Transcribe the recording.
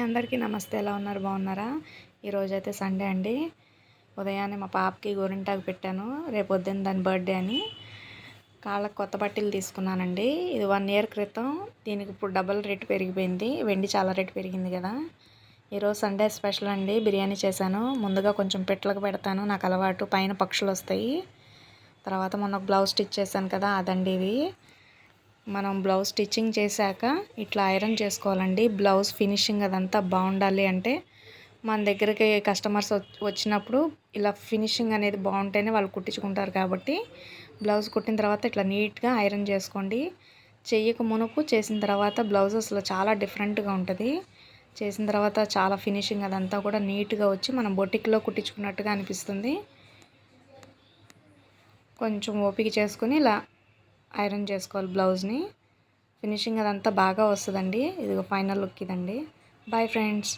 అందరికీ నమస్తే. ఎలా ఉన్నారు? బాగున్నారా? ఈరోజైతే సండే అండి. ఉదయాన్నే మా పాపకి గోరింటాకు పెట్టాను. రేపు పొద్దున్న దాని బర్త్డే అని. కాళ్ళకి కొత్త పట్టీలు తీసుకున్నానండి. ఇది 1 ఇయర్ క్రితం. దీనికి ఇప్పుడు డబల్ రేట్ పెరిగిపోయింది. వెండి చాలా రేట్ పెరిగింది కదా. ఈరోజు సండే స్పెషల్ అండి. బిర్యానీ చేశాను. ముందుగా కొంచెం పిట్లకు పెడతాను, నాకు అలవాటు. పైన పక్షులు వస్తాయి. తర్వాత మొన్న బ్లౌజ్ స్టిచ్ చేశాను కదా, అదండి ఇది. మనం బ్లౌజ్ స్టిచ్చింగ్ చేశాక ఇట్లా ఐరన్ చేసుకోవాలండి. బ్లౌజ్ ఫినిషింగ్ అదంతా బాగుండాలి అంటే మన దగ్గరికి కస్టమర్స్ వచ్చినప్పుడు ఇలా ఫినిషింగ్ అనేది బాగుంటేనే వాళ్ళు కుట్టించుకుంటారు. కాబట్టి బ్లౌజ్ కుట్టిన తర్వాత ఇట్లా నీట్గా ఐరన్ చేసుకోండి. చెయ్యక మునుపు చేసిన తర్వాత బ్లౌజ్ అసలు చాలా డిఫరెంట్గా ఉంటుంది. చేసిన తర్వాత చాలా ఫినిషింగ్ అదంతా కూడా నీట్గా వచ్చి మనం బొటిక్లో కుట్టించుకున్నట్టుగా అనిపిస్తుంది. కొంచెం ఓపిక చేసుకుని ఇలా ఐరన్ చేసుకోవాలి బ్లౌజ్ని. ఫినిషింగ్ అదంతా బాగా వస్తుందండి. ఇది ఫైనల్ లుక్ ఇదండి. Bye friends.